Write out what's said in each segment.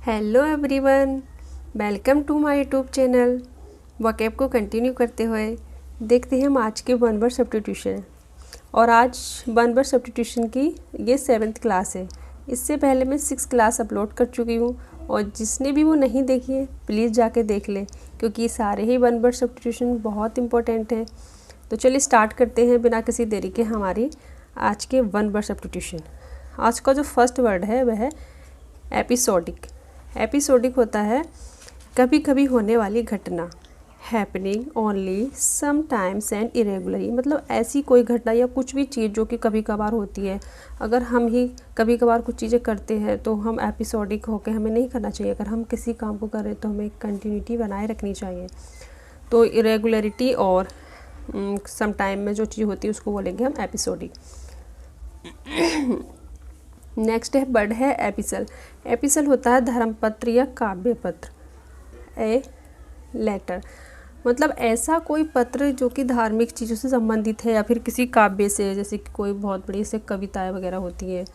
Hello everyone, welcome to my YouTube channel. Vocab को continue करते हुए देखते हैं हम आज के वन वर्ड सब्स्टिट्यूशन। और आज वन वर्ड सब्स्टिट्यूशन की ये 7th क्लास है। इससे पहले मैं 6th क्लास अपलोड कर चुकी हूँ और जिसने भी वो नहीं देखी है प्लीज़ जाके देख लें, क्योंकि सारे ही वन वर्ड सब्स्टिट्यूशन बहुत इंपॉर्टेंट हैं। तो चलिए स्टार्ट करते हैं बिना किसी देरी के हमारी आज के वन वर्ड सब्स्टिट्यूशन। आज का जो फर्स्ट वर्ड है वह है एपिसोडिक। एपिसोडिक होता है कभी कभी होने वाली घटना, happening only sometimes and irregularly. मतलब ऐसी कोई घटना या कुछ भी चीज़ जो कि कभी कभार होती है। अगर हम ही कभी कभार कुछ चीज़ें करते हैं तो हम एपिसोडिक होकर हमें नहीं करना चाहिए। अगर हम किसी काम को कर रहे हैं तो हमें कंटिन्यूटी बनाए रखनी चाहिए। तो इरेगुलरिटी और सम टाइम में जो चीज़ होती है उसको बोलेंगे हम एपिसोडिक। नेक्स्ट है वर्ड है एपिसल। एपिसल होता है धर्मपत्र या काव्य पत्र। ए लेटर मतलब ऐसा कोई पत्र जो कि धार्मिक चीज़ों से संबंधित है या फिर किसी काव्य से, जैसे कि कोई बहुत बड़ी से कविताएं वगैरह होती है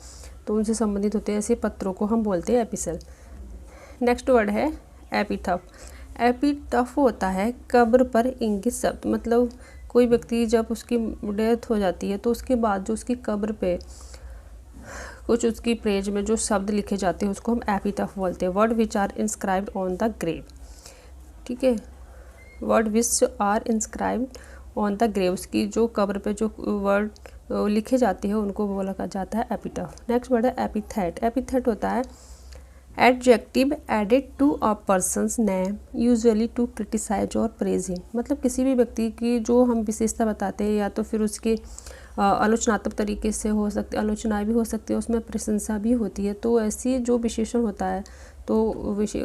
तो उनसे संबंधित होते हैं, ऐसे पत्रों को हम बोलते हैं एपिसल। नेक्स्ट वर्ड है एपिथफ। एपिथफ होता है कब्र पर इंगित शब्द। मतलब कोई व्यक्ति जब उसकी डेथ हो जाती है तो उसके बाद जो उसकी कब्र पे कुछ उसकी प्रेज में जो शब्द लिखे जाते हैं उसको हम एपिथफ बोलते हैं। Word which are inscribed on the grave. ठीक है, word which are inscribed on the grave, उसकी जो कब्र पे जो वर्ड लिखे जाते हैं उनको बोला जाता है एपिथफ। नेक्स्ट वर्ड है एपिथेट। एपिथेट होता है adjective added to a person's name usually to criticize or praise him. मतलब किसी भी व्यक्ति की जो हम विशेषता बताते हैं या तो फिर उसकी आलोचनात्मक तरीके से हो सकती, आलोचना भी हो सकती है, उसमें प्रशंसा भी होती है। तो ऐसी जो विशेषण होता है तो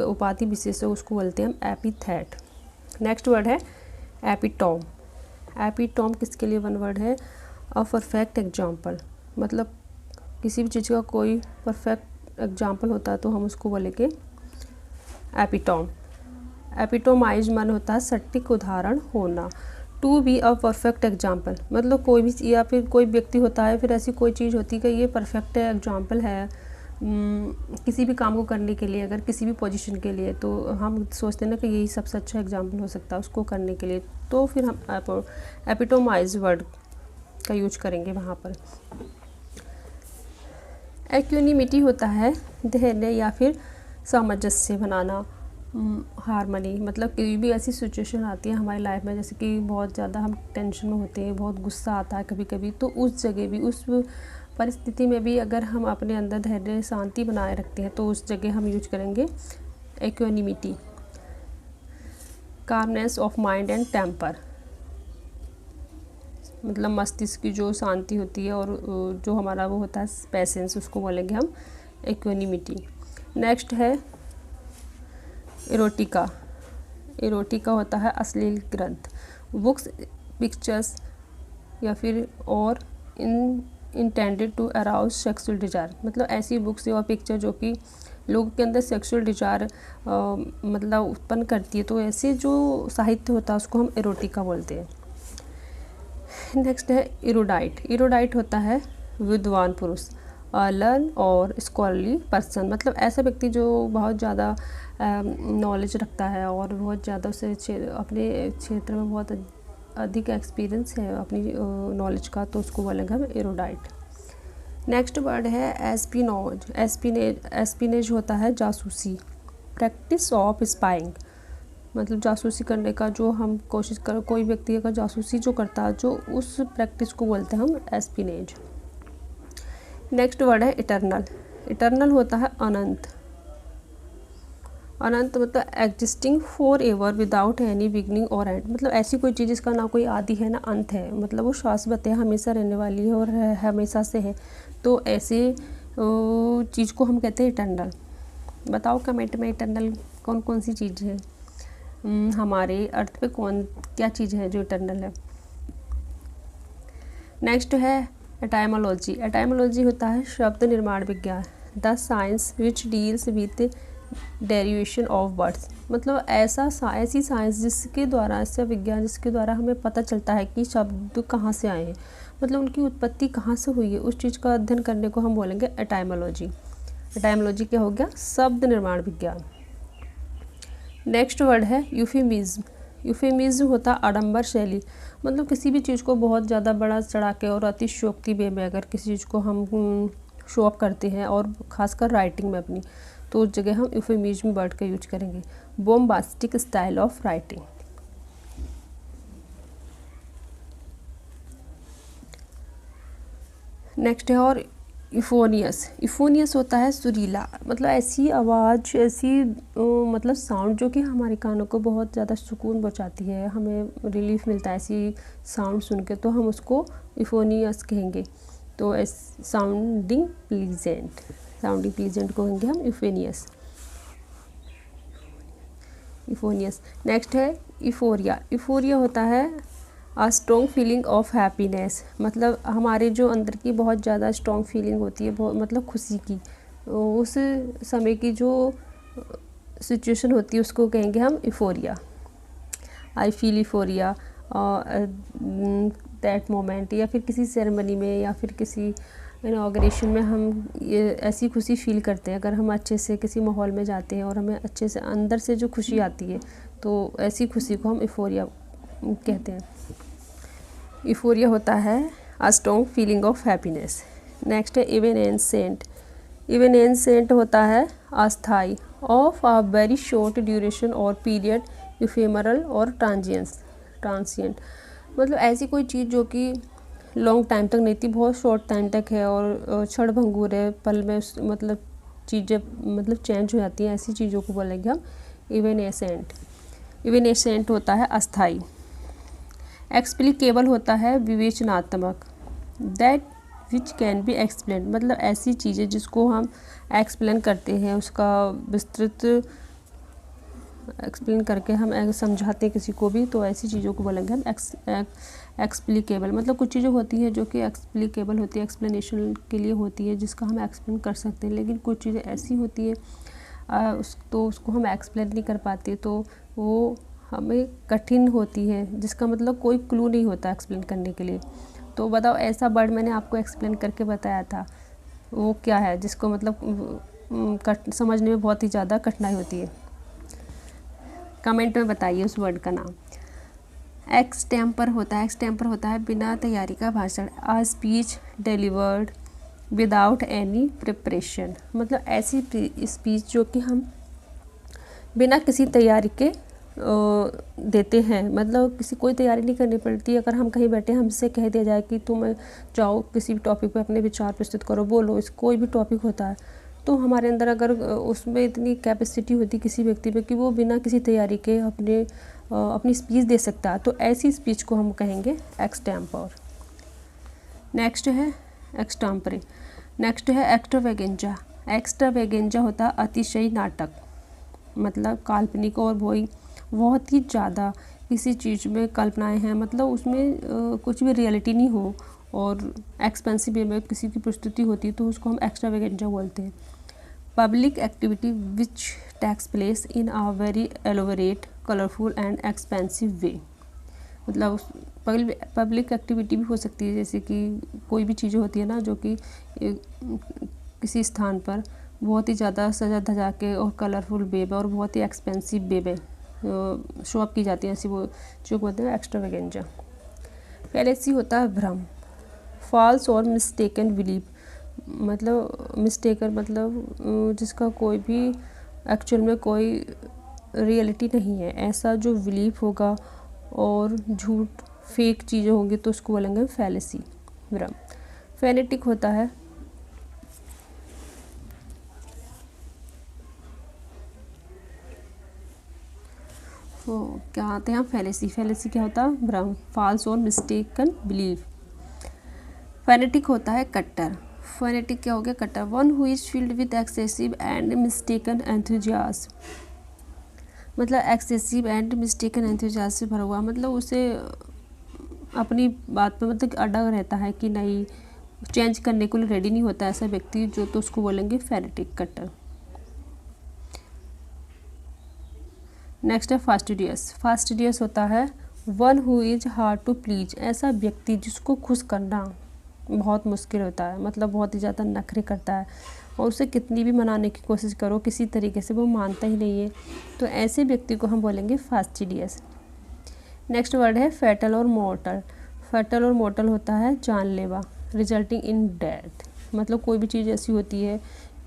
उपाधि विशेषण उसको बोलते हैं हम एपिथेट। नेक्स्ट वर्ड है एपिटोम। एपिटोम किसके लिए वन वर्ड है? अ परफेक्ट एग्जाम्पल। मतलब किसी भी चीज़ का कोई परफेक्ट एग्जाम्पल होता है तो हम उसको बोलेंगे एपिटोम। एपिटोमाइज मन होता है सटीक उदाहरण होना। To be a perfect example मतलब कोई भी या फिर कोई व्यक्ति होता है, फिर ऐसी कोई चीज़ होती है कि ये परफेक्ट एग्जाम्पल है किसी भी काम को करने के लिए, अगर किसी भी पोजीशन के लिए, तो हम सोचते हैं ना कि यही सबसे अच्छा एग्जाम्पल हो सकता है उसको करने के लिए, तो फिर हम एपिटोमाइज वर्ड का यूज करेंगे वहाँ पर। एक्यूनिमिटी होता है धैर्य या फिर सामंजस्य बनाना, हारमनी। मतलब कोई भी ऐसी सिचुएशन आती है हमारी लाइफ में, जैसे कि बहुत ज़्यादा हम टेंशन में होते हैं, बहुत गुस्सा आता है कभी कभी, तो उस जगह भी, उस परिस्थिति में भी अगर हम अपने अंदर धैर्य शांति बनाए रखते हैं तो उस जगह हम यूज करेंगे equanimity. Calmness of mind and temper मतलब मस्तिष्क की जो शांति होती है और जो हमारा वो होता है पेशेंस, उसको बोलेंगे हम एक्यूनिमिटी। नेक्स्ट है इरोटिका। इरोटिका होता है अश्लील ग्रंथ, बुक्स, पिक्चर्स या फिर or intended to arouse sexual desire. मतलब ऐसी बुक्स और पिक्चर जो कि लोगों के अंदर सेक्सुअल डिजायर मतलब उत्पन्न करती है, तो ऐसे जो साहित्य होता है उसको हम इरोटिका बोलते हैं। नेक्स्ट है इरोडाइट। इरोडाइट होता है विद्वान पुरुष, लर्न और स्कॉलरली पर्सन। मतलब ऐसा व्यक्ति जो बहुत ज़्यादा नॉलेज रखता है और बहुत ज़्यादा उसे अपने क्षेत्र में बहुत अधिक एक्सपीरियंस है अपनी नॉलेज का, तो उसको बोलेंगे हम एरोडाइट। नेक्स्ट वर्ड है एस्पिनोज। एस्पिनेज होता है जासूसी, प्रैक्टिस ऑफ स्पाइंग। मतलब जासूसी करने का जो हम कोशिश कर, कोई व्यक्ति अगर जासूसी जो करता है जो उस प्रैक्टिस को बोलते हैं हम एस्पिनेज। नेक्स्ट वर्ड है इटर्नल। इटर्नल होता है अनंत। अनंत मतलब existing for ever without any beginning और एंड। मतलब ऐसी कोई चीज़ जिसका ना कोई आदि है ना अंत है, मतलब वो शाश्वत है, हमेशा रहने वाली है और हमेशा से है। तो ऐसे चीज़ को हम कहते हैं इटर्नल। बताओ कमेंट में इटर्नल कौन कौन सी चीज़ है, हमारे अर्थ पे कौन क्या चीज़ है जो इटर्नल है। नेक्स्ट है एटाइमोलॉजी। एटाइमोलॉजी होता है शब्द निर्माण विज्ञान, the science which deals with derivation of words. मतलब ऐसी साइंस जिसके द्वारा, ऐसा विज्ञान जिसके द्वारा हमें पता चलता है कि शब्द कहाँ से आए हैं, मतलब उनकी उत्पत्ति कहाँ से हुई है, उस चीज़ का अध्ययन करने को हम बोलेंगे एटाइमोलॉजी। एटाइमोलॉजी क्या हो गया, शब्द निर्माण विज्ञान। नेक्स्ट वर्ड है यूफेमिज्म। यूफेमिज्म होता आडंबर शैली, मतलब किसी भी चीज़ को बहुत ज़्यादा बड़ा चढ़ा के और अतिशयोक्ति में अगर किसी चीज़ को हम शो अप करते हैं और ख़ासकर राइटिंग में अपनी, तो उस जगह हम यूफेमिज्म वर्ड का यूज करेंगे। बोम्बास्टिक स्टाइल ऑफ राइटिंग। नेक्स्ट है और इफोनियस। इफोनियस होता है सुरीला, मतलब ऐसी आवाज़, ऐसी मतलब साउंड जो कि हमारे कानों को बहुत ज़्यादा सुकून पहुंचाती है, हमें रिलीफ मिलता है ऐसी साउंड सुन के, तो हम उसको इफोनियस कहेंगे। तो साउंडिंग प्लीजेंट को कहेंगे हम इफोनियस। नेक्स्ट है इफोरिया। इफोरिया होता है आ स्ट्रॉन्ग फीलिंग ऑफ हैप्पीनेस, मतलब हमारे जो अंदर की बहुत ज़्यादा स्ट्रॉन्ग फीलिंग होती है, बहुत मतलब खुशी की, उस समय की जो सिचुएशन होती है उसको कहेंगे हम इफोरिया। आई फील इफोरिया दैट मोमेंट, या फिर किसी सेरेमनी में या फिर किसी इनॉग्रेशन में हम ये ऐसी खुशी फील करते हैं। अगर हम अच्छे से किसी माहौल में जाते हैं और हमें अच्छे से अंदर से जो खुशी आती है, तो ऐसी खुशी को हम इफोरिया कहते हैं। इफोरिया होता है a strong feeling of happiness. Next है इवेनेंसेंट। इवेनेंसेंट होता है अस्थाई, of a very short duration और पीरियड, इफेमरल और ट्रांसिएंट, मतलब ऐसी कोई चीज़ जो कि लॉन्ग टाइम तक नहीं थी, बहुत शॉर्ट टाइम तक है और क्षण भंगुर है, पल में मतलब चीज़ें मतलब चेंज हो जाती हैं, ऐसी चीज़ों को बोलेंगे हम इवेनेसेंट। इवेनेसेंट होता है अस्थाई। एक्सप्लिकेबल होता है विवेचनात्मक, that which can be explain, मतलब ऐसी चीज़ें जिसको हम एक्सप्लेन करते हैं, उसका विस्तृत एक्सप्लेन करके हम समझाते हैं किसी को भी, तो ऐसी चीज़ों को बोलेंगे हम एक्सप्लिकेबल। मतलब कुछ चीज़ें होती हैं जो कि एक्सप्लिकेबल होती है, एक्सप्लेनेशन के लिए होती है, जिसका हम एक्सप्लेन कर सकते हैं, लेकिन कुछ चीज़ें ऐसी होती है तो उसको हम एक्सप्लेन नहीं कर पाते, तो वो हमें कठिन होती है, जिसका मतलब कोई क्लू नहीं होता एक्सप्लेन करने के लिए। तो बताओ ऐसा वर्ड मैंने आपको एक्सप्लेन करके बताया था, वो क्या है जिसको मतलब समझने में बहुत ही ज़्यादा कठिनाई होती है? कमेंट में बताइए उस वर्ड का नाम। एक्सटेम्पर होता है बिना तैयारी का भाषण, a speech delivered without any preparation, मतलब ऐसी स्पीच जो कि हम बिना किसी तैयारी के देते हैं, मतलब कोई तैयारी नहीं करनी पड़ती। अगर हम कहीं बैठे हमसे कह दिया जाए कि तुम जाओ किसी भी टॉपिक पे अपने विचार प्रस्तुत करो, बोलो, इस कोई भी टॉपिक होता है, तो हमारे अंदर अगर उसमें इतनी कैपेसिटी होती किसी व्यक्ति पे कि वो बिना किसी तैयारी के अपनी स्पीच दे सकता है, तो ऐसी स्पीच को हम कहेंगे एक्सटेम्पर। नेक्स्ट है एक्सटेम्परे। नेक्स्ट है एक्स्ट्रावेगेंजा। एक्स्ट्रावेगेंजा होता है अतिशय नाटक, मतलब काल्पनिक और बहुत ही ज़्यादा किसी चीज़ में कल्पनाएं हैं, मतलब उसमें कुछ भी रियलिटी नहीं हो और एक्सपेंसिव वे में किसी की प्रस्तुति होती है, तो उसको हम एक्स्ट्रावेगेंजा बोलते हैं। Public activity which takes place in a very elaborate colourful and expensive way, मतलब पब्लिक एक्टिविटी भी हो सकती है, जैसे कि कोई भी चीज़ें होती है ना जो कि किसी स्थान पर बहुत ही ज़्यादा सजा धजा के और कलरफुल वे में और बहुत ही एक्सपेंसिव वे में शो अप की जाती है, ऐसी वो जो बोलते हैं एक्स्ट्रावेगेंजा। फैलेसी होता है भ्रम, फॉल्स और मिस्टेकन बिलीव, मतलब मिस्टेकन मतलब जिसका कोई भी एक्चुअल में कोई रियलिटी नहीं है, ऐसा जो बिलीव होगा और झूठ फेक चीज़ें होंगी, तो उसको बोलेंगे फैलेसी, भ्रम। फेनेटिक होता है तो क्या आते हैं फैलेसी क्या होता है भ्रम, फॉल्स और मिस्टेकन बिलीव। फेनेटिक होता है कट्टर। फेनेटिक क्या हो गया, कट्टर, one who is field with excessive and mistaken enthusiasm, मतलब एक्सेसिव एंड मिस्टेकन एंथुजियाज्म से भरा हुआ, मतलब उसे अपनी बात पे मतलब अड़ा रहता है कि नहीं, चेंज करने को लिए रेडी नहीं होता ऐसा व्यक्ति जो, तो उसको बोलेंगे फेनेटिक, कट्टर। नेक्स्ट है फास्टिडियस। फास्टिडियस होता है one who is hard to please, ऐसा व्यक्ति जिसको खुश करना बहुत मुश्किल होता है, मतलब बहुत ही ज़्यादा नखरे करता है और उसे कितनी भी मनाने की कोशिश करो किसी तरीके से वो मानता ही नहीं है, तो ऐसे व्यक्ति को हम बोलेंगे फास्टिडियस। नेक्स्ट वर्ड है फैटल और मोर्टल। फैटल और मोर्टल होता है जानलेवा, रिजल्टिंग इन डेथ। मतलब कोई भी चीज़ ऐसी होती है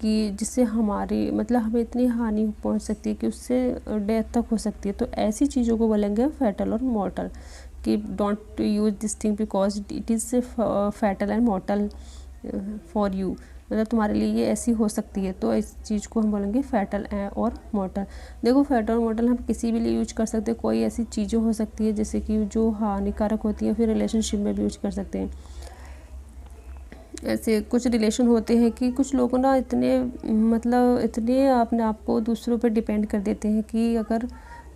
कि जिससे हमारी मतलब हमें इतनी हानि पहुंच सकती है कि उससे डेथ तक हो सकती है, तो ऐसी चीज़ों को बोलेंगे फैटल और मोर्टल। कि don't use this thing because it is fatal and mortar for you, मतलब तुम्हारे लिए ये ऐसी हो सकती है, तो इस चीज़ को हम बोलेंगे फैटल और मोर्टल। देखो फैटल और मोर्टल हम किसी भी लिए यूज कर सकते हैं, कोई ऐसी चीज़ें हो सकती है जैसे कि जो हानिकारक होती है, फिर रिलेशनशिप में भी यूज कर सकते हैं। ऐसे कुछ रिलेशन होते हैं कि कुछ लोग ना इतने मतलब इतने अपने आप को दूसरों पर डिपेंड कर देते हैं कि अगर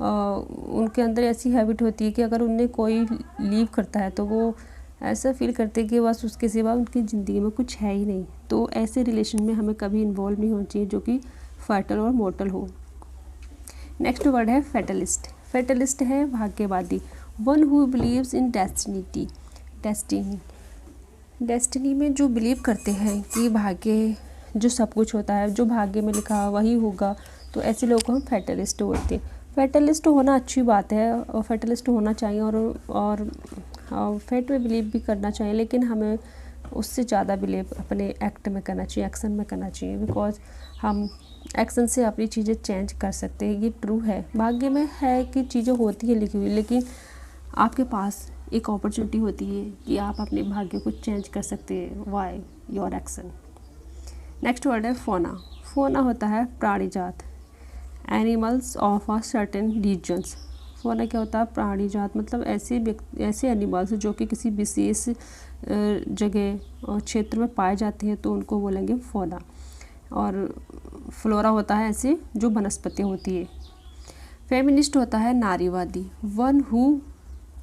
उनके अंदर ऐसी हैबिट होती है कि अगर उन्हें कोई लीव करता है तो वो ऐसा फील करते हैं कि बस उसके सिवा उनकी ज़िंदगी में कुछ है ही नहीं। तो ऐसे रिलेशन में हमें कभी इन्वॉल्व नहीं होना चाहिए जो कि फैटल और मोर्टल हो। नेक्स्ट वर्ड है फैटलिस्ट। फैटलिस्ट है भाग्यवादी, one who believes in destiny में जो बिलीव करते हैं कि भाग्य जो सब कुछ होता है, जो भाग्य में लिखा वही होगा, तो ऐसे लोगों को हम फैटलिस्ट बोलते हैं। फैटलिस्ट होना अच्छी बात है और फैटलिस्ट होना चाहिए और फेट में बिलीव भी करना चाहिए, लेकिन हमें उससे ज़्यादा बिलीव अपने एक्ट में करना चाहिए, एक्शन में करना चाहिए, बिकॉज हम एक्शन से अपनी चीज़ें चेंज कर सकते हैं। ये ट्रू है, भाग्य में है कि चीज़ें होती है लिखी हुई, लेकिन आपके पास एक अपॉर्चुनिटी होती है कि आप अपने भाग्य को चेंज कर सकते हैं why your action. Next word है फोना। फोना होता है प्राणी जात, animals of a certain regions. Fauna क्या होता है? प्राणी जात, मतलब ऐसे एनिमल्स जो कि किसी विशेष जगह और क्षेत्र में पाए जाते हैं, तो उनको बोलेंगे फोना। और फ्लोरा होता है ऐसे जो वनस्पतियाँ होती है। फेमिनिस्ट होता है नारीवादी, one who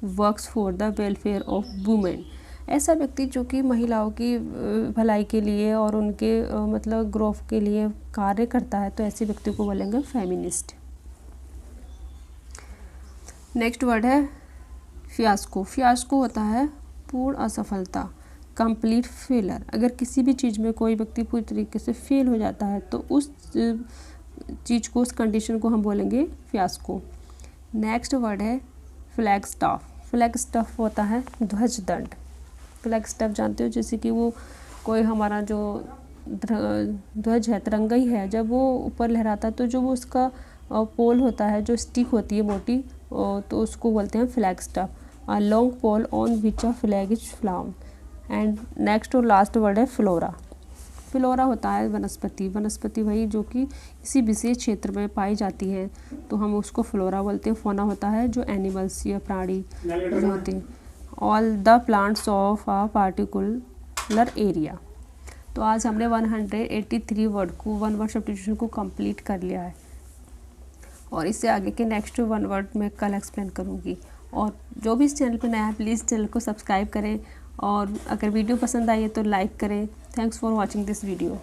works for the welfare of women. ऐसा व्यक्ति जो कि महिलाओं की भलाई के लिए और उनके मतलब ग्रोथ के लिए कार्य करता है, तो ऐसे व्यक्ति को बोलेंगे फेमिनिस्ट। नेक्स्ट वर्ड है फियास्को। फियास्को होता है पूर्ण असफलता, कंप्लीट फेलर। अगर किसी भी चीज़ में कोई व्यक्ति पूरी तरीके से फेल हो जाता है, तो उस चीज़ को, उस कंडीशन को हम बोलेंगे फियास्को। नेक्स्ट वर्ड है फ्लैग स्टाफ। फ्लैग स्टाफ होता है ध्वज दंड। फ्लैग स्टाफ जानते हो, जैसे कि वो कोई हमारा जो ध्वज है, तिरंगा ही है, जब वो ऊपर लहराता है तो जो वो उसका पोल होता है, जो स्टिक होती है मोटी, तो उसको बोलते हैं flag staff. A long pole on which a flag is flown. And next और लास्ट वर्ड है फ्लोरा। फ्लोरा होता है वनस्पति। वनस्पति वही जो कि किसी विशेष क्षेत्र में पाई जाती है, तो हम उसको फ्लोरा बोलते हैं। फोना होता है जो एनिमल्स या प्राणी जो होते हैं। All the plants of a particular area. तो आज हमने 183 वर्ड को, वन वर्ड सब्स्टिट्यूशन को कंप्लीट कर लिया है, और इससे आगे के नेक्स्ट वन वर्ड मैं कल एक्सप्लेन करूँगी। और जो भी इस चैनल पर नया है, प्लीज़ चैनल को सब्सक्राइब करें, और अगर वीडियो पसंद आई है तो लाइक करें। Thanks for watching this video.